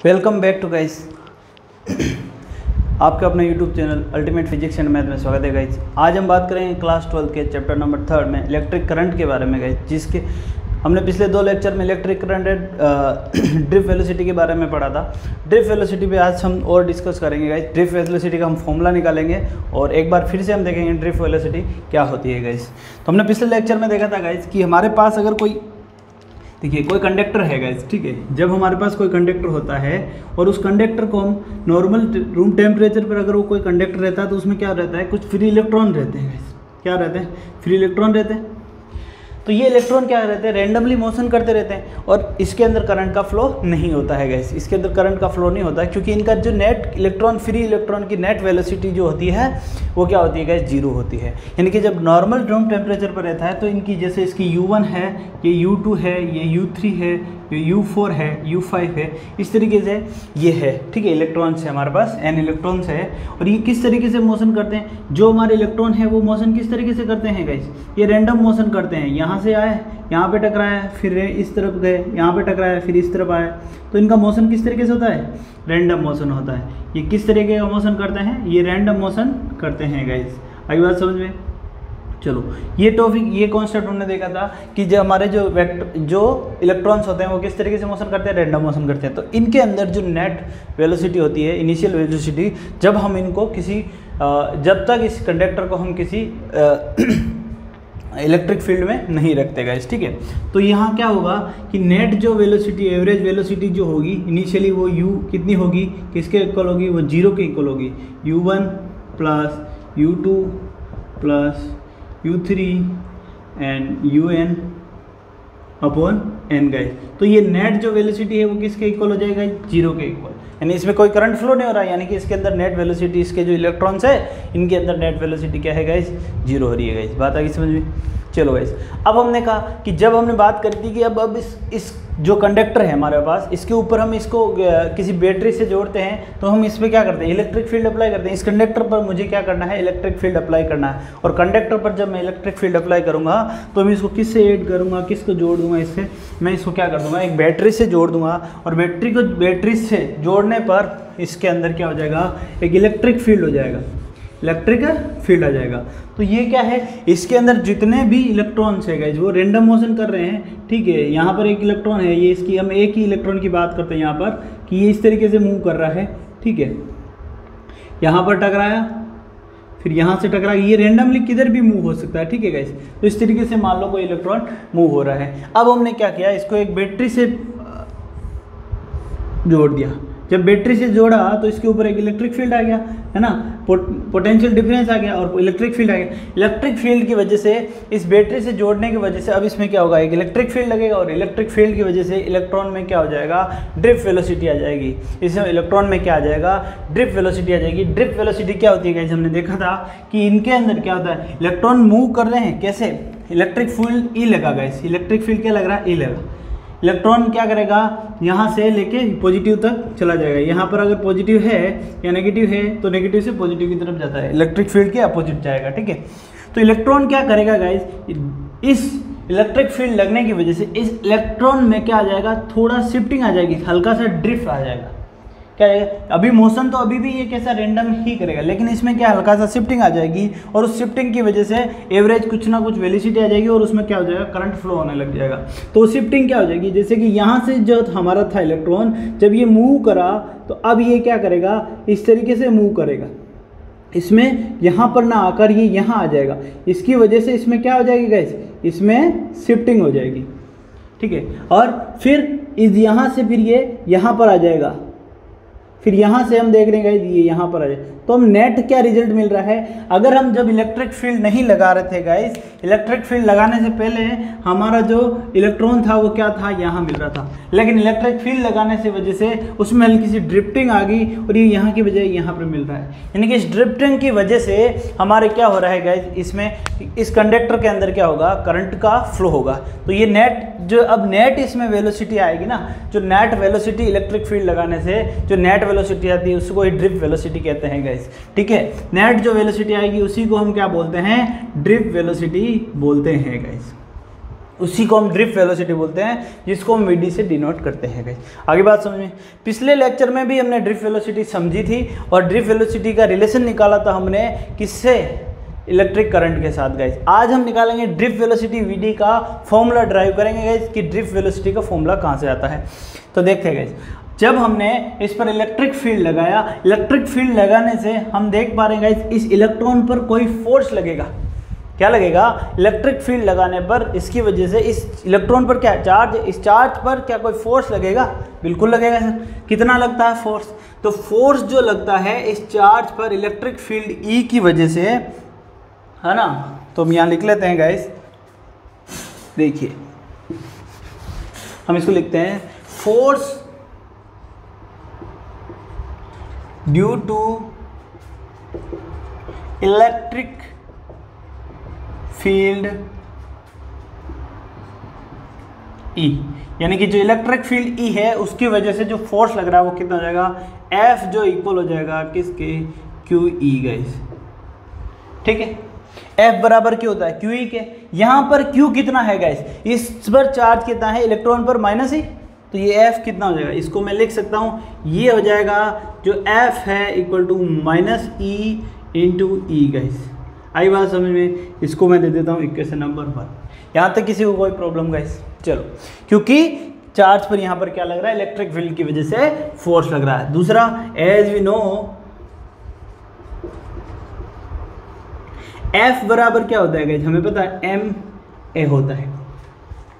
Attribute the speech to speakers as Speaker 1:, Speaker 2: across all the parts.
Speaker 1: Welcome back to guys. आपका अपना YouTube channel ultimate physics and math में स्वागत है गाइस। आज हम बात करेंगे क्लास 12 के चैप्टर नंबर 3 में इलेक्ट्रिक करंट के बारे में गाइस, जिसके हमने पिछले 2 लेक्चर में electric current and drift velocity के बारे में पढ़ा था। ड्रिफ्ट वेलोसिटी पे आज हम और डिस्कस करेंगे गाइस। ड्रिफ्ट वेलोसिटी का हम फॉर्मूला निकालेंगे और एक बार फिर से हम देखेंगे ड्रिफ्ट वेलोसिटी क्या होती है गाइस। तो हमने पिछले लेक्चर में देखा था गाइस कि हमारे पास अगर कोई कोई कंडक्टर है गाइस, ठीक है। जब हमारे पास कोई कंडक्टर होता है और उस कंडक्टर को हम नॉर्मल रूम टेम्परेचर पर अगर वो कोई कंडक्टर रहता है तो उसमें क्या रहता है, कुछ फ्री इलेक्ट्रॉन रहते हैं गाइस। क्या रहते हैं? फ्री इलेक्ट्रॉन रहते हैं। तो ये इलेक्ट्रॉन क्या रहते हैं, रैंडमली मोशन करते रहते हैं और इसके अंदर करंट का फ्लो नहीं होता है गाइस। इसके अंदर करंट का फ्लो नहीं होता है क्योंकि इनका जो नेट इलेक्ट्रॉन, फ्री इलेक्ट्रॉन की नेट वेलोसिटी जो होती है वो क्या होती है गाइस, 0 होती है। यानी कि जब नॉर्मल रूम टेम्परेचर पर रहता है तो इनकी जैसे इसकी U1 है, ये U2 है, ये U3 है, ये U4 है, U5 है, इस तरीके से ये है, ठीक है। इलेक्ट्रॉन्स है हमारे पास, N इलेक्ट्रॉन्स है और ये किस तरीके से मोशन करते हैं, जो हमारे इलेक्ट्रॉन है वो मोशन किस तरीके से करते हैं गाइस, ये रैंडम मोशन करते हैं। यहाँ से आए, यहाँ पे टकराया, फिर इस तरफ गए, यहाँ पे टकराया, फिर इस तरफ आया। तो इनका मोशन किस तरीके से होता है, रैंडम मोशन होता है। ये किस तरीके का मोशन करते हैं, ये रैंडम मोशन करते हैं गाइस। अगली बात समझ में। चलो, ये टॉपिक, ये कॉन्सेप्ट हमने देखा था कि जो हमारे जो इलेक्ट्रॉन्स होते हैं वो किस तरीके से मोशन करते हैं, रैंडम मोशन करते हैं। तो इनके अंदर जो नेट वेलोसिटी होती है, इनिशियल वेलोसिटी, जब हम इनको किसी जब तक इस कंडक्टर को हम किसी इलेक्ट्रिक फील्ड में नहीं रखते गाइस, ठीक है। तो यहाँ क्या होगा कि नेट जो वेलोसिटी, एवरेज वेलोसिटी जो होगी इनिशियली, वो u कितनी होगी, किसके इक्वल होगी, वो 0 के इक्वल होगी। U1 plus U2 plus U3 and UN upon n guys. तो ये नेट जो वेलोसिटी है वो किसके इक्वल हो जाएगा, 0 के इक्वल। यानी इसमें कोई करंट फ्लो नहीं हो रहा है, यानी कि इसके अंदर नेट वेलोसिटी, इसके जो इलेक्ट्रॉन्स है इनके अंदर नेट वेलोसिटी क्या है गाइस, 0 हो रही है गाइस। बात आ गई समझ में। चलो गाइस, अब हमने कहा कि जब हमने बात करी थी कि अब इस जो कंडक्टर है हमारे पास, इसके ऊपर हम इसको किसी बैटरी से जोड़ते हैं तो हम इस पर क्या करते हैं, इलेक्ट्रिक फील्ड अप्लाई करते हैं। इस कंडक्टर पर मुझे क्या करना है, इलेक्ट्रिक फील्ड अप्लाई करना है। और कंडक्टर पर जब मैं इलेक्ट्रिक फील्ड अप्लाई करूँगा तो मैं इसको किससे ऐड करूँगा, किसको जोड़ दूँगा, इससे मैं इसको क्या कर दूँगा, एक बैटरी से जोड़ दूँगा। और बैटरी से जोड़ने पर इसके अंदर क्या हो जाएगा, एक इलेक्ट्रिक फील्ड हो जाएगा, इलेक्ट्रिक फील्ड आ जाएगा। तो ये क्या है, इसके अंदर जितने भी इलेक्ट्रॉन्स है गाइस वो रैंडम मोशन कर रहे हैं, ठीक है। यहाँ पर एक इलेक्ट्रॉन है, ये इसकी हम एक ही इलेक्ट्रॉन की बात करते हैं यहाँ पर कि ये इस तरीके से मूव कर रहा है, ठीक है। यहाँ पर टकराया, फिर यहाँ से टकराया, ये रैंडमली किधर भी मूव हो सकता है, ठीक है गाइस। तो इस तरीके से मान लो कोई इलेक्ट्रॉन मूव हो रहा है। अब हमने क्या किया, इसको एक बैटरी से जोड़ दिया। जब बैटरी से जोड़ा तो इसके ऊपर एक इलेक्ट्रिक फील्ड आ गया, है ना, पोटेंशियल डिफरेंस आ गया और इलेक्ट्रिक फील्ड आ गया। इलेक्ट्रिक फील्ड की वजह से, इस बैटरी से जोड़ने की वजह से अब इसमें क्या होगा, एक इलेक्ट्रिक फील्ड लगेगा और इलेक्ट्रिक फील्ड की वजह से इलेक्ट्रॉन में क्या हो जाएगा, ड्रिफ्ट वेलोसिटी आ जाएगी। इसमें इलेक्ट्रॉन में क्या आ जाएगा, ड्रिफ्ट वेलोसिटी आ जाएगी। ड्रिफ्ट वेलोसिटी क्या होती है गाइस, हमने देखा था कि इनके अंदर क्या होता है, इलेक्ट्रॉन मूव कर रहे हैं कैसे, इलेक्ट्रिक फील्ड ई लगा गाइस, इलेक्ट्रिक फील्ड क्या लग रहा है, ई लगा। इलेक्ट्रॉन क्या करेगा, यहाँ से लेके पॉजिटिव तक चला जाएगा। यहाँ पर अगर पॉजिटिव है या नेगेटिव है तो नेगेटिव से पॉजिटिव की तरफ जाता है, इलेक्ट्रिक फील्ड के अपोजिट जाएगा, ठीक है। तो इलेक्ट्रॉन क्या करेगा गाइस, इस इलेक्ट्रिक फील्ड लगने की वजह से इस इलेक्ट्रॉन में क्या आ जाएगा, थोड़ा शिफ्टिंग आ जाएगी, हल्का सा ड्रिफ्ट आ जाएगा। क्या है, अभी मोशन तो अभी भी ये कैसा रैंडम ही करेगा, लेकिन इसमें क्या हल्का सा शिफ्टिंग आ जाएगी और उस शिफ्टिंग की वजह से एवरेज कुछ ना कुछ वेलोसिटी आ जाएगी और उसमें क्या हो जाएगा, करंट फ्लो होने लग जाएगा। तो शिफ्टिंग क्या हो जाएगी, जैसे कि यहाँ से जो हमारा था इलेक्ट्रॉन, जब ये मूव करा तो अब ये क्या करेगा, इस तरीके से मूव करेगा। इसमें यहाँ पर ना आकर ये यहाँ आ जाएगा, इसकी वजह से इसमें क्या हो जाएगी गाइस, इसमें शिफ्टिंग हो जाएगी, ठीक है। और फिर इस यहाँ से फिर ये यहाँ पर आ जाएगा, फिर यहाँ से हम देख रहे हैं गाइस ये यहाँ पर आ जाए। तो हम नेट क्या रिजल्ट मिल रहा है, अगर हम जब इलेक्ट्रिक फील्ड नहीं लगा रहे थे गाइस, इलेक्ट्रिक फील्ड लगाने से पहले हमारा जो इलेक्ट्रॉन था वो क्या था, यहाँ मिल रहा था। लेकिन इलेक्ट्रिक फील्ड लगाने से वजह से उसमें हल्की सी ड्रिफ्टिंग आ गई और ये यहाँ की बजाय यहाँ पर मिल रहा है। यानी कि इस ड्रिफ्टिंग की वजह से हमारे क्या हो रहा है गाइस, इसमें इस कंडक्टर के अंदर क्या होगा, करंट का फ्लो होगा। तो ये नेट जो अब नेट इसमें वेलोसिटी आएगी ना, जो नेट वेलोसिटी इलेक्ट्रिक फील्ड लगाने से जो नेट वेलोसिटी आती है उसको ही ड्रिफ्ट वेलोसिटी कहते हैं गाइस, ठीक है। नेट जो वेलोसिटी आएगी उसी को हम क्या बोलते हैं, ड्रिफ्ट वेलोसिटी बोलते हैं गाइस। उसी को हम ड्रिफ्ट वेलोसिटी बोलते हैं, जिसको हम वीडी से डिनोट करते हैं गाइस। आगे बात समझ में। पिछले लेक्चर में भी हमने ड्रिफ्ट वेलोसिटी समझी थी और ड्रिफ्ट वेलोसिटी का रिलेशन निकाला था हमने किससे, इलेक्ट्रिक करंट के साथ गाइस। आज हम निकालेंगे ड्रिफ्ट वेलोसिटी वीडी का फॉर्मूला ड्राइव करेंगे गाइस कि ड्रिफ्ट वेलोसिटी का फॉर्मूला कहाँ से आता है। तो देखते हैं गाइस, जब हमने इस पर इलेक्ट्रिक फील्ड लगाया, इलेक्ट्रिक फील्ड लगाने से हम देख पा रहे हैं गाइस इस इलेक्ट्रॉन पर कोई फोर्स लगेगा। क्या लगेगा, इलेक्ट्रिक फील्ड लगाने पर इसकी वजह से इस इलेक्ट्रॉन पर क्या चार्ज, इस चार्ज पर क्या कोई फोर्स लगेगा, बिल्कुल लगेगा सर। कितना लगता है फोर्स, तो फोर्स जो लगता है इस चार्ज पर इलेक्ट्रिक फील्ड ई की वजह से, है ना। तो हम यहाँ लिख लेते हैं गाइस, देखिए हम इसको लिखते हैं force due to electric field E, यानी कि जो इलेक्ट्रिक फील्ड E है उसकी वजह से जो फोर्स लग रहा है वो कितना हो जाएगा, F जो इक्वल हो जाएगा किसके, QE गाइस। ठीक है, F बराबर क्या होता है, QE के। यहाँ पर Q कितना है गाइस, इस पर चार्ज कितना है, इलेक्ट्रॉन पर माइनस ही, तो ये F कितना हो जाएगा, इसको मैं लिख सकता हूँ, ये हो जाएगा जो F है equal to minus E into E guys. आई बात समझ में। इसको मैं दे देता हूँ इक्वेशन नंबर 1। यहाँ तक किसी को कोई प्रॉब्लम गाइस, चलो, क्योंकि चार्ज पर यहाँ पर क्या लग रहा है, इलेक्ट्रिक फील्ड की वजह से फोर्स लग रहा है। दूसरा, एज वी नो F बराबर क्या होता है गाइस, हमें पता है ma होता है।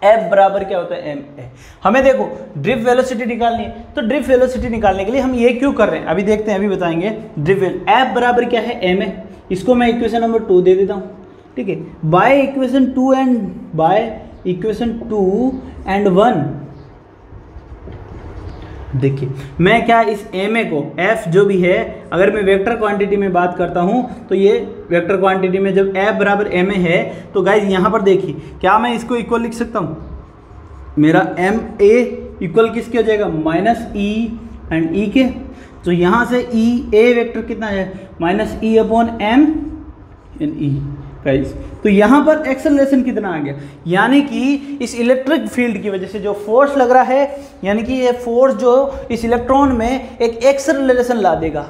Speaker 1: F बराबर क्या होता है, ma। हमें देखो ड्रिफ्ट वेलोसिटी निकालनी है, तो ड्रिफ्ट वेलोसिटी निकालने के लिए हम ये क्यों कर रहे हैं, अभी देखते हैं, अभी बताएंगे। ड्रिफ्ट F बराबर क्या है, ma। इसको मैं इक्वेशन नंबर 2 दे देता हूँ, ठीक है। बाय इक्वेशन 2 एंड 1 देखिए, मैं क्या इस ma को, f जो भी है, अगर मैं वेक्टर क्वांटिटी में बात करता हूँ तो ये वेक्टर क्वांटिटी में जब f बराबर ma है तो गाइज यहाँ पर देखिए, क्या मैं इसको इक्वल लिख सकता हूँ, मेरा ma इक्वल किसके हो जाएगा, माइनस e एंड e के। तो यहाँ से a वेक्टर कितना है, minus e upon m and e guys. तो यहाँ पर एक्सेलरेशन कितना आ गया, यानी कि इस इलेक्ट्रिक फील्ड की वजह से जो फोर्स लग रहा है, यानी कि ये फोर्स जो इस इलेक्ट्रॉन में एक एक्सेलरेशन ला देगा,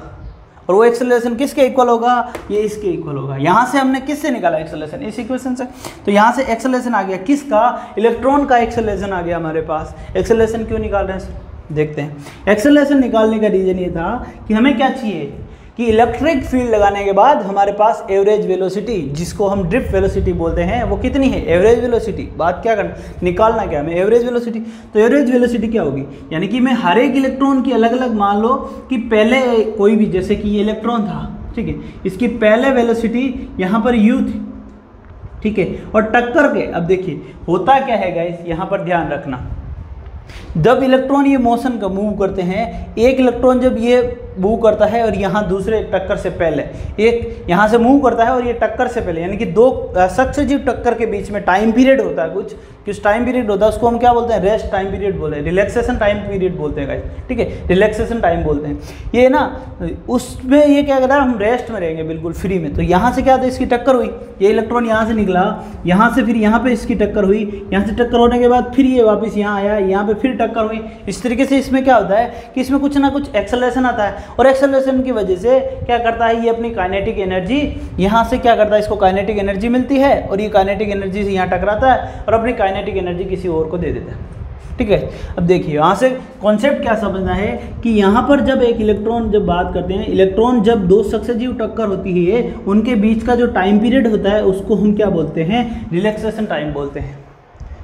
Speaker 1: और वो एक्सेलरेशन किसके इक्वल होगा, ये इसके इक्वल होगा। यहाँ से हमने किससे निकाला एक्सेलरेशन, इस इक्वेशन से। तो यहाँ से एक्सेलरेशन आ गया किसका, इलेक्ट्रॉन का एक्सेलरेशन आ गया हमारे पास। एक्सेलरेशन क्यों निकाल रहे हैं, देखते हैं। एक्सेलरेशन निकालने का रीजन ये था कि हमें क्या चाहिए, कि इलेक्ट्रिक फील्ड लगाने के बाद हमारे पास एवरेज वेलोसिटी, जिसको हम ड्रिफ्ट वेलोसिटी बोलते हैं, वो कितनी है, एवरेज वेलोसिटी। बात क्या करना, निकालना क्या हमें, एवरेज वेलोसिटी। तो एवरेज वेलोसिटी क्या होगी, यानी कि मैं हर एक इलेक्ट्रॉन की अलग अलग, मान लो कि पहले कोई भी, जैसे कि ये इलेक्ट्रॉन था, ठीक है, इसकी पहले वेलोसिटी यहाँ पर u थी, ठीक है, और टक्कर के, अब देखिए होता क्या है गाइस, यहाँ पर ध्यान रखना, जब इलेक्ट्रॉन ये मोशन का मूव करते हैं, एक इलेक्ट्रॉन जब ये मूव करता है और यहाँ दूसरे टक्कर से पहले, एक यहाँ से मूव करता है और ये टक्कर से पहले, यानी कि दो सक्सेसिव टक्कर के बीच में टाइम पीरियड होता है, कुछ टाइम पीरियड होता है, उसको हम क्या बोलते हैं, रेस्ट टाइम पीरियड बोलते हैं, रिलैक्सेशन टाइम पीरियड बोलते हैं गाइस, ठीक है, रिलैक्सेशन टाइम बोलते हैं। ये ना, उसमें ये क्या कहता है, हम रेस्ट में रहेंगे बिल्कुल फ्री में। तो यहाँ से क्या था, इसकी टक्कर हुई, ये इलेक्ट्रॉन यहाँ से निकला, यहाँ से फिर यहाँ पे इसकी टक्कर हुई, यहाँ से टक्कर होने के बाद फिर ये वापस यहाँ आया, यहाँ पे फिर टक्कर हुई। इस तरीके से इसमें क्या होता है कि इसमें कुछ ना कुछ एक्सेलरेशन आता है, और एक्सेलरेशन की वजह से क्या करता है, ये अपनी काइनेटिक एनर्जी यहाँ से क्या करता है, इसको काइनेटिक एनर्जी मिलती है, और ये काइनेटिक एनर्जी से यहाँ टकराता है और अपनी काइनेटिक एनर्जी किसी और को दे देता है, ठीक है। अब देखिए यहाँ से कॉन्सेप्ट क्या समझना है कि यहाँ पर जब एक इलेक्ट्रॉन, जब बात करते हैं इलेक्ट्रॉन, जब दो सक्सेसिव टक्कर होती है, उनके बीच का जो टाइम पीरियड होता है उसको हम क्या बोलते हैं, रिलैक्सेशन टाइम बोलते हैं।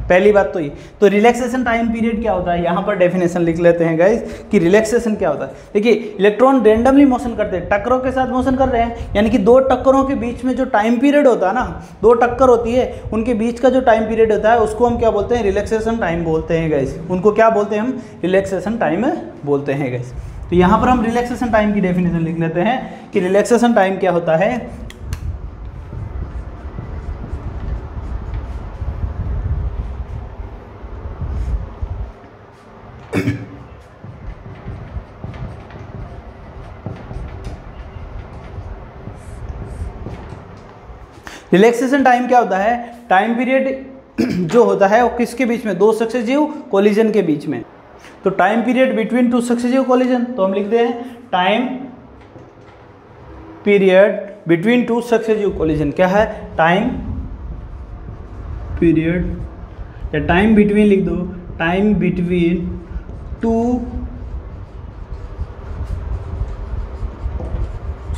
Speaker 1: पहली बात तो ये, तो रिलैक्सेशन टाइम पीरियड क्या होता है, यहाँ पर डेफिनेशन लिख लेते हैं गाइस कि रिलैक्सेशन क्या होता है। देखिए इलेक्ट्रॉन रेंडमली मोशन करते हैं, टक्करों के साथ मोशन कर रहे हैं, यानी कि दो टक्करों के बीच में जो टाइम पीरियड होता है ना, दो टक्कर होती है, उनके बीच का जो टाइम पीरियड होता है उसको हम क्या बोलते हैं, रिलैक्सेशन टाइम बोलते हैं गाइस। उनको क्या बोलते हैं हम, रिलैक्सेशन टाइम बोलते हैं गाइस। तो यहाँ पर हम रिलैक्सेशन टाइम की डेफिनेशन लिख लेते हैं कि रिलैक्सेशन टाइम क्या होता है, रिलैक्सेशन टाइम क्या होता है, टाइम पीरियड जो होता है वो किसके बीच में, दो सक्सेसिव कोलिजन के बीच में। तो time period between two successive collision, तो हम लिखते हैं time period between two successive collision. क्या है, टाइम पीरियड या टाइम बिटवीन लिख दो, time between two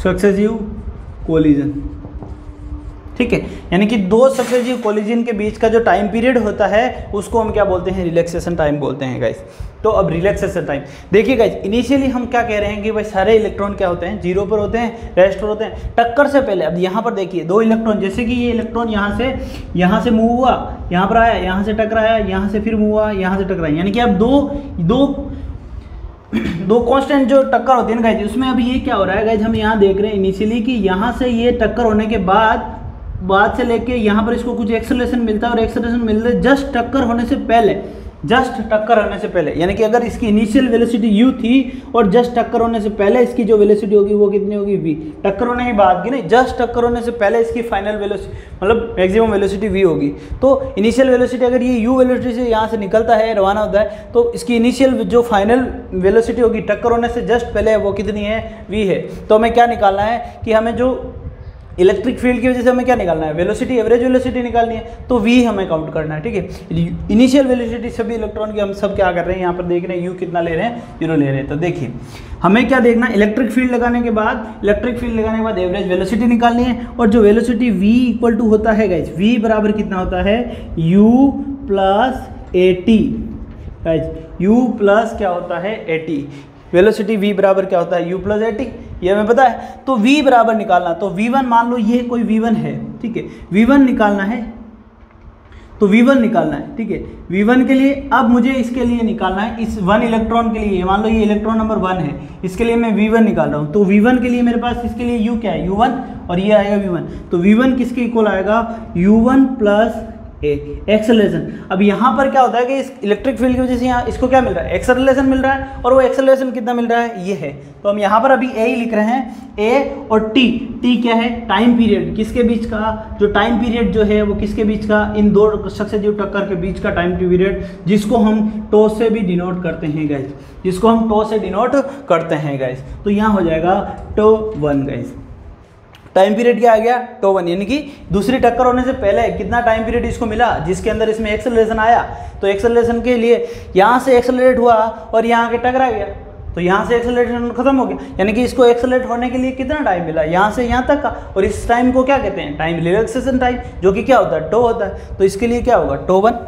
Speaker 1: successive collision. ठीक है, यानी कि दो सक्सेसिव कोलिजन के बीच का जो टाइम पीरियड होता है उसको हम क्या बोलते हैं, रिलैक्सेशन टाइम बोलते हैं गाइस। तो अब रिलैक्सेशन टाइम देखिए गाइस, इनिशियली हम क्या कह रहे हैं कि भाई सारे इलेक्ट्रॉन क्या होते हैं, जीरो पर होते हैं, रेस्ट पर होते हैं। टक्कर से पहले अब यहाँ पर देखिए दो इलेक्ट्रॉन, जैसे कि ये इलेक्ट्रॉन यहाँ से मूव हुआ, यहाँ पर आया, यहाँ से टकराया, यहाँ से फिर मूव हुआ, यहाँ से टकराया, यानी कि अब दो कांस्टेंट जो टक्कर होती है ना गाइस, उसमें अभी ये क्या हो रहा है गाइस, हम यहाँ देख रहे हैं इनिशियली कि यहाँ से ये टक्कर होने के बाद से लेके यहाँ पर इसको कुछ एक्सेलरेशन मिलता है, और एक्सेलरेशन मिलता है जस्ट टक्कर होने से पहले, यानी कि अगर इसकी इनिशियल वेलोसिटी u थी और जस्ट टक्कर होने से पहले इसकी जो वेलोसिटी होगी वो कितनी होगी, v। टक्कर होने के बाद की नहीं, जस्ट टक्कर होने से पहले इसकी फाइनल वेलोसिटी मतलब मैक्सिमम वेलोसिटी v होगी। तो इनिशियल वेलोसिटी अगर ये u वेलोसिटी से यहाँ से निकलता है, रवाना होता है, तो इसकी इनिशियल जो फाइनल वेलोसिटी होगी टक्कर होने से जस्ट पहले वो कितनी है, v है। तो हमें क्या निकालना है कि हमें जो इलेक्ट्रिक फील्ड की वजह से हमें क्या निकालना है, वेलोसिटी, एवरेज वेलोसिटी निकालनी है, तो v हमें काउंट करना है। ठीक है, इनिशियल वेलोसिटी सभी इलेक्ट्रॉन की हम सब क्या कर रहे हैं, यहाँ पर देख रहे हैं u कितना ले रहे हैं, 0 ले रहे हैं। तो देखिए हमें क्या देखना, इलेक्ट्रिक फील्ड लगाने के बाद एवरेज वेलोसिटी निकालनी है, और जो वेलोसिटी v इक्वल टू होता है गाइज, v बराबर कितना होता है, u plus at guys, u plus क्या होता है, at। वेलोसिटी v बराबर क्या होता है, u प्लस at, ये हमें पता है। तो v बराबर निकालना, तो v1 मान लो ये कोई v1 है, ठीक है, v1 निकालना है, तो v1 निकालना है। ठीक है, v1 के लिए अब मुझे इसके लिए निकालना है, इस 1 इलेक्ट्रॉन के लिए, मान लो ये इलेक्ट्रॉन नंबर 1 है, इसके लिए मैं v1 निकाल रहा हूँ। तो v1 के लिए मेरे पास इसके लिए u क्या है, u1, और ये आएगा v1। तो v1 किसके इक्वल आएगा, u1 प्लस एक्सेलरेशन। अब यहाँ पर क्या होता है कि इस इलेक्ट्रिक फील्ड की वजह से यहाँ इसको क्या मिल रहा है, एक्सेलरेशन मिल रहा है, और वो एक्सेलरेशन कितना मिल रहा है, ये है। तो हम यहाँ पर अभी ए ही लिख रहे हैं, ए और टी क्या है, टाइम पीरियड, किसके बीच का, जो टाइम पीरियड जो है वो किसके बीच का, इन दो सक्सेसिव टक्कर के बीच का टाइम पीरियड, जिसको हम टो से भी डिनोट करते हैं गाइस, तो यहाँ हो जाएगा टो 1 गाइस। टाइम पीरियड क्या आ गया, टो 1, यानी कि दूसरी टक्कर होने से पहले कितना टाइम पीरियड इसको मिला, जिसके अंदर इसमें एक्सेलरेशन आया। तो एक्सेलरेशन के लिए यहाँ से एक्सेलरेट हुआ और यहाँ आके टकरा गया, तो यहाँ से एक्सेलरेशन खत्म हो गया, यानी कि इसको एक्सेलरेट होने के लिए कितना टाइम मिला, यहाँ से यहाँ तक का, और इस टाइम को क्या कहते हैं, टाइम रिलैक्सेशन टाइम, जो कि क्या होता है, टो होता है। तो इसके लिए क्या होगा, टो 1,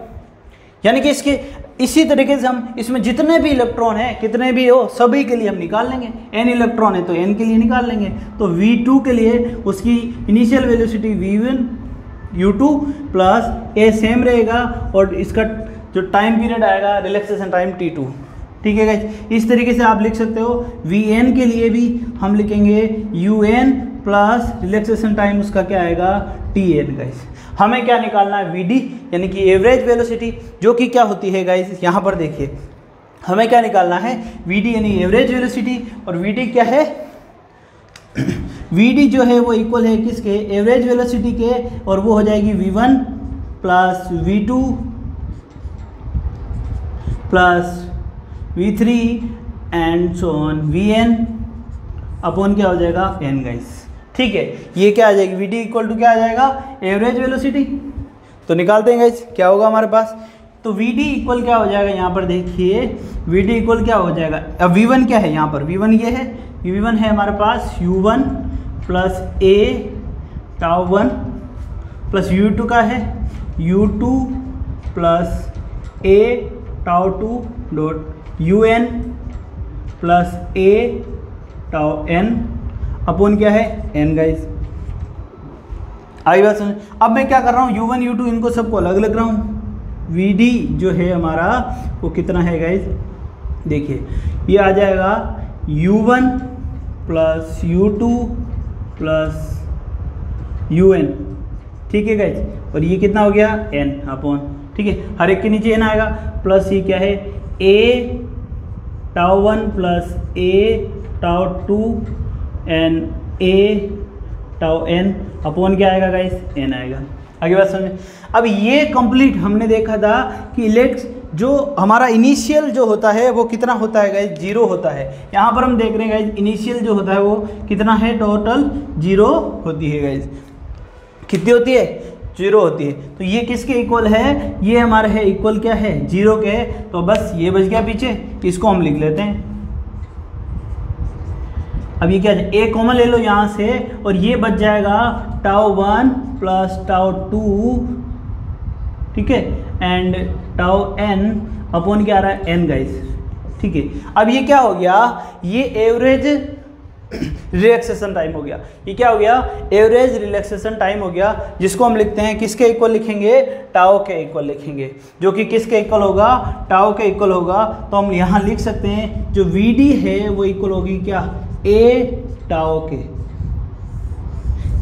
Speaker 1: यानी कि इसके इसी तरीके से हम इसमें जितने भी इलेक्ट्रॉन हैं, कितने भी हो, सभी के लिए हम निकाल लेंगे। n इलेक्ट्रॉन है तो n के लिए निकाल लेंगे। तो v2 के लिए उसकी initial velocity v1 u2 plus a same रहेगा, और इसका जो टाइम पीरियड आएगा रिलैक्सेशन टाइम t2। ठीक है गाइस, इस तरीके से आप लिख सकते हो। vn के लिए भी हम लिखेंगे un प्लस रिलैक्सेशन टाइम उसका क्या आएगा, tn गाइस। हमें क्या निकालना है, vd, यानी कि एवरेज वेलोसिटी, जो कि क्या होती है गाइस, यहाँ पर देखिए हमें क्या निकालना है, vd यानी एवरेज वेलोसिटी, और vd क्या है, vd जो है वो इक्वल है किसके, एवरेज वेलोसिटी के, और वो हो जाएगी v1 plus v2 plus v3 and so on vn upon क्या हो जाएगा, n गाइस। ठीक है, ये क्या आ जाएगी, vd इक्वल टू क्या आ जाएगा, एवरेज वेलोसिटी। तो निकालते हैं गाइस, क्या होगा हमारे पास, तो vd इक्वल क्या हो जाएगा, यहाँ पर देखिए vd इक्वल क्या हो जाएगा, अब v1 क्या है, यहाँ पर v1 ये है, v1 है हमारे पास u1 plus a tau 1 plus u2 का है u2 plus a tau 2 dot un plus a tau n upon क्या है, n गाइस। आई बात समझ। अब मैं क्या कर रहा हूँ, u1 u2 इनको सबको अलग लग रहा हूँ। vd जो है हमारा वो कितना है गाइस, देखिए ये आ जाएगा u1 plus u2 plus un। ठीक है गाइस, और ये कितना हो गया, n अपॉन, ठीक है, हर एक के नीचे n आएगा, प्लस ये क्या है, a tau 1 plus a tau 2 and a tau n upon क्या आएगा गाइस, n आएगा। आगे बात समझे। अब ये कंप्लीट हमने देखा था कि जो हमारा इनिशियल जो होता है वो कितना होता है गाइज, 0 होता है। यहाँ पर हम देख रहे हैं गाइज इनिशियल जो होता है वो कितना है, टोटल 0 होती है गाइज। कितनी होती है, 0 होती है। तो ये किसके इक्वल है, ये हमारा है इक्वल क्या है, 0 के। तो बस ये बच गया पीछे, इसको हम लिख लेते हैं। अब ये क्या है, ए कॉमन ले लो यहाँ से और ये बच जाएगा τ1 प्लस τ2, ठीक है, एंड τn अपॉन क्या आ रहा है, n गाइस, ठीक है। अब ये क्या हो गया, ये एवरेज रिलैक्सेशन टाइम हो गया। ये क्या हो गया, एवरेज रिलैक्सेशन टाइम हो गया, जिसको हम लिखते हैं किसके इक्वल लिखेंगे, टाउ के इक्वल लिखेंगे, जो कि किसके इक्वल होगा, टाउ के इक्वल होगा। तो हम यहाँ लिख सकते हैं जो वीडी है वो इक्वल होगी क्या, ए टाउ के।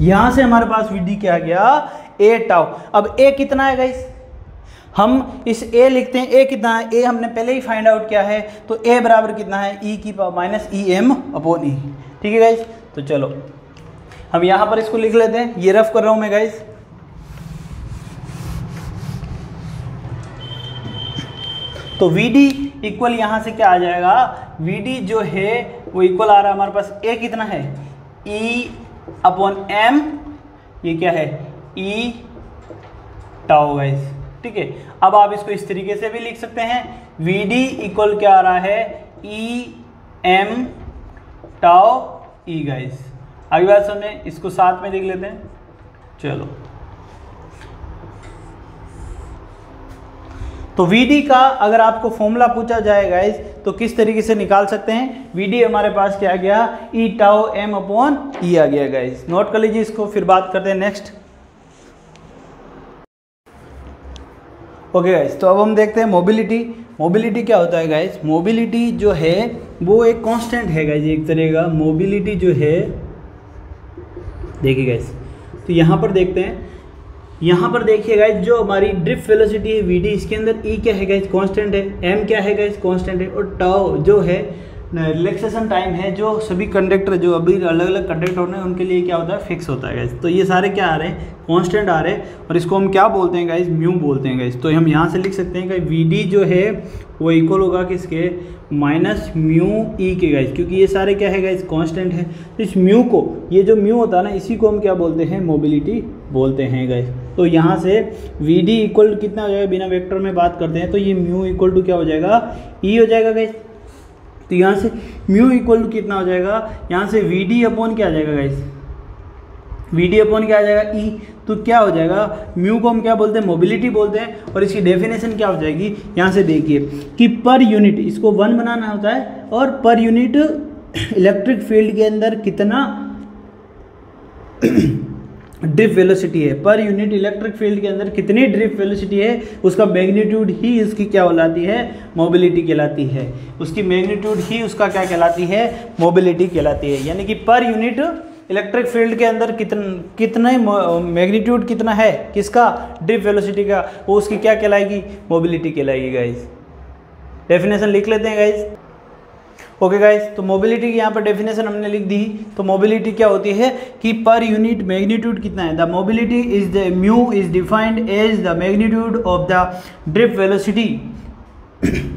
Speaker 1: यहाँ से हमारे पास वीडी क्या आ गया, ए टाउ। अब ए कितना है गाइस, हम इस ए लिखते हैं, ए कितना है, ए हमने पहले ही फाइंड आउट किया है। तो ए बराबर कितना है, ई की power minus E M upon E, ठीक है गाइस। तो चलो हम यहाँ पर इसको लिख लेते हैं, ये रफ कर रहा हूँ मैं गाइस। तो वीडी इक्वल यहाँ से क्या आ जाएगा, वीडी जो है वो इक्वल आ रहा है हमारे पास, ए कितना है, ई अपॉन एम, ये क्या है, ई टाउ गाइस, ठीक है। अब आप इसको इस तरीके से भी लिख सकते हैं, वीडी इक्वल क्या आ रहा है, ई एम टाउ ई गाइस। आगे बात समझे, इसको साथ में देख लेते हैं। चलो तो वीडी का अगर आपको फॉर्मूला पूछा जाए गाइस तो किस तरीके से निकाल सकते हैं, वीडी हमारे पास क्या आ गया, ई टाउ एम अपॉन ई आ गया गाइस। नोट कर लीजिए इसको, फिर बात करते हैं नेक्स्ट। ओके गाइस, तो अब हम देखते हैं मोबिलिटी। मोबिलिटी क्या होता है गाइस, मोबिलिटी जो है वो एक कांस्टेंट है गाइस, एक तरह का मोबिलिटी जो है, देखिए गाइस। तो यहाँ पर देखते हैं, यहाँ पर देखिए गाइस, जो हमारी ड्रिफ्ट वेलोसिटी है वीडी, इसके अंदर ई क्या है गाइस, कांस्टेंट है, एम क्या है गाइस, कांस्टेंट है, और टाउ जो है रिलैक्सेशन टाइम है, जो सभी कंडक्टर जो अभी अलग अलग कंडक्टर हैं उनके लिए क्या होता है, फिक्स होता है गाइस। तो ये सारे क्या आ रहे हैं, कांस्टेंट आ रहे हैं, और इसको हम क्या बोलते हैं गाइस, म्यू बोलते हैं गाइस। तो हम यहाँ से लिख सकते हैं कि वीडी जो है वो इक्वल होगा किसके, माइनस म्यू ई के गाइस, क्योंकि ये सारे क्या है गाइस, कांस्टेंट है। तो इस म्यू को, ये जो म्यू होता है ना, इसी को हम क्या बोलते हैं, मोबिलिटी बोलते हैं गाइस। तो यहाँ से वीडी इक्वल कितना हो जाएगा, बिना वेक्टर में बात करते हैं तो ये म्यू इक्वल टू क्या हो जाएगा, ई हो जाएगा गाइस। तो यहाँ से म्यू इक्वल टू कितना हो जाएगा, यहाँ से वी डी अपॉन क्या आ जाएगा गाइस, वी डी अपॉन क्या आ जाएगा, ई। तो क्या हो जाएगा, म्यू को हम क्या बोलते हैं, मोबिलिटी बोलते हैं, और इसकी डेफिनेशन क्या हो जाएगी, यहाँ से देखिए कि पर यूनिट, इसको 1 बनाना होता है, और पर यूनिट इलेक्ट्रिक फील्ड के अंदर कितना ड्रिफ्ट वेलोसिटी है, पर यूनिट इलेक्ट्रिक फील्ड के अंदर कितनी ड्रिफ्ट वेलोसिटी है, उसका मैग्नीट्यूड ही इसकी क्या कहलाती है, मोबिलिटी कहलाती है। उसकी मैग्नीट्यूड ही उसका क्या कहलाती है, मोबिलिटी कहलाती है। यानी कि पर यूनिट इलेक्ट्रिक फील्ड के अंदर कितने मैग्नीट्यूड कितना है किसका, ड्रिफ्ट वेलोसिटी का, वो उसकी क्या कहलाएगी, मोबिलिटी कहलाएगी गाइस। डेफिनेशन लिख लेते हैं गाइस। ओके गाइस, तो मोबिलिटी की यहाँ पर डेफिनेशन हमने लिख दी। तो मोबिलिटी क्या होती है कि पर यूनिट मैग्नीट्यूड कितना है, the mobility is the mu is defined as the magnitude of the drift velocity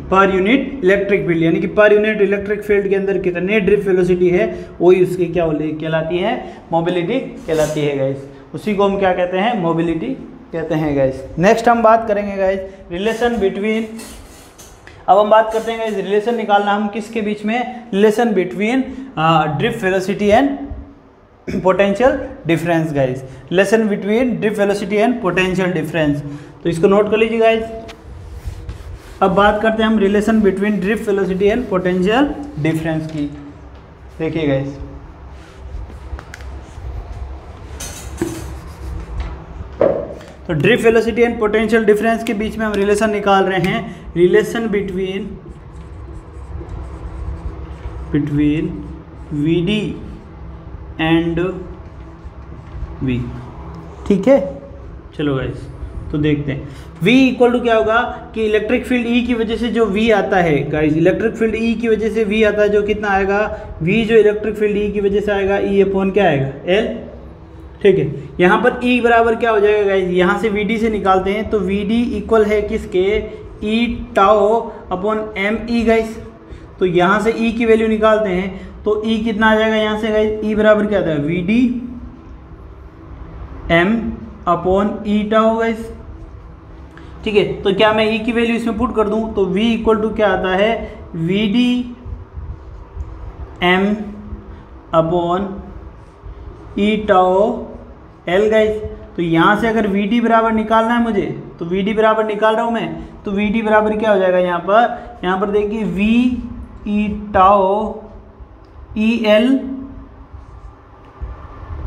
Speaker 1: per unit electric field, यानी कि पर यूनिट इलेक्ट्रिक फील्ड के अंदर कितने ड्रिफ्ट वेलोसिटी है वही उसकी क्या कहलाती है, मोबिलिटी कहलाती है गाइस। उसी को हम क्या कहते हैं, मोबिलिटी कहते हैं गाइस। नेक्स्ट हम बात करेंगे गाइस रिलेशन बिटवीन, अब हम बात करते हैं रिलेशन निकालना हम किसके बीच में, relation between drift velocity and potential difference guys. Relation between drift velocity and potential difference, तो इसको नोट कर लीजिए गाइस। अब बात करते हैं हम relation between drift velocity and potential difference की। देखिए गाइस, तो drift velocity and potential difference के बीच में हम रिलेशन निकाल रहे हैं, relation between VD and V, ठीक है। चलो गाइस, तो देखते हैं V इक्वल टू क्या होगा कि इलेक्ट्रिक फील्ड E की वजह से जो V आता है गाइस, इलेक्ट्रिक फील्ड E की वजह से V आता है, जो कितना आएगा, V जो इलेक्ट्रिक फील्ड E की वजह से आएगा E अपॉन क्या आएगा, L, ठीक है। यहाँ पर E बराबर क्या हो जाएगा गाइज, यहाँ से VD से निकालते हैं तो VD इक्वल है किसके, E tau upon M E guys. तो यहाँ से E की वैल्यू निकालते हैं तो E कितना आ जाएगा यहाँ से गाइज, E बराबर क्या आता है VD M अपॉन ई टाओ गाइज। ठीक है, तो क्या मैं E की वैल्यू इसमें पुट कर दूं तो V इक्वल टू क्या आता है VD M अपॉन ई टाओ L गाइज। तो यहाँ से अगर VD बराबर निकालना है मुझे तो VD बराबर निकाल रहा हूँ मैं, तो VD बराबर क्या हो जाएगा यहाँ पर देखिए V ई टाओ ई एल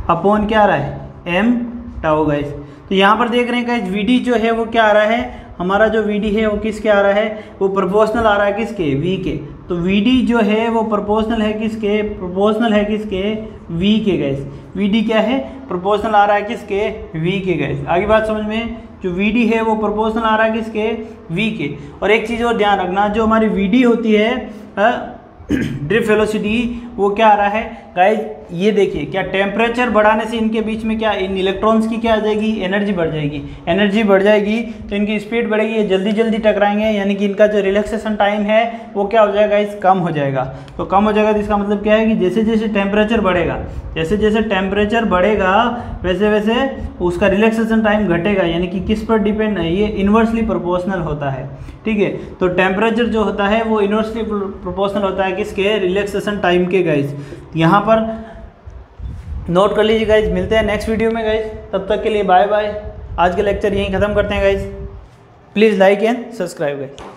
Speaker 1: अपॉन क्या आ रहा है M टाओ गाइज। तो यहाँ पर देख रहे हैं गाइज VD जो है वो क्या आ रहा है, हमारा जो VD है वो किसके आ रहा है, वो प्रोपोर्शनल आ रहा है किसके, V के। तो VD जो है वो प्रोपोर्शनल है किसके, V के गाइज। VD क्या है, प्रोपोर्शनल आ रहा है किसके, V के गाइज। आगे बात समझ में, जो VD है वो प्रोपोर्शनल आ रहा है किसके, V के। और एक चीज़ और ध्यान रखना, जो हमारी VD होती है ड्रिफ्ट वेलोसिटी, वो क्या आ रहा है गाइज, ये देखिए क्या टेम्परेचर बढ़ाने से इनके बीच में क्या, इन इलेक्ट्रॉन्स की क्या आ जाएगी, एनर्जी बढ़ जाएगी। एनर्जी बढ़ जाएगी तो इनकी स्पीड बढ़ेगी, ये जल्दी जल्दी टकराएंगे, यानी कि इनका जो रिलैक्सेशन टाइम है वो क्या हो जाएगा गाइज, कम हो जाएगा। तो कम हो जाएगा तो इसका मतलब क्या है कि जैसे जैसे टेम्परेचर बढ़ेगा, वैसे वैसे उसका रिलैक्सेशन टाइम घटेगा, यानी कि किस पर डिपेंड है, ये इन्वर्सली प्रोपोर्शनल होता है। ठीक है, तो टेम्परेचर जो होता है वो इन्वर्सली प्रोपोर्शनल होता है किसके, रिलैक्सेशन टाइम के गाइज। यहाँ पर नोट कर लीजिए गाइज, मिलते हैं नेक्स्ट वीडियो में गाइज, तब तक के लिए बाय बाय। आज का लेक्चर यहीं ख़त्म करते हैं guys. Please like and subscribe guys.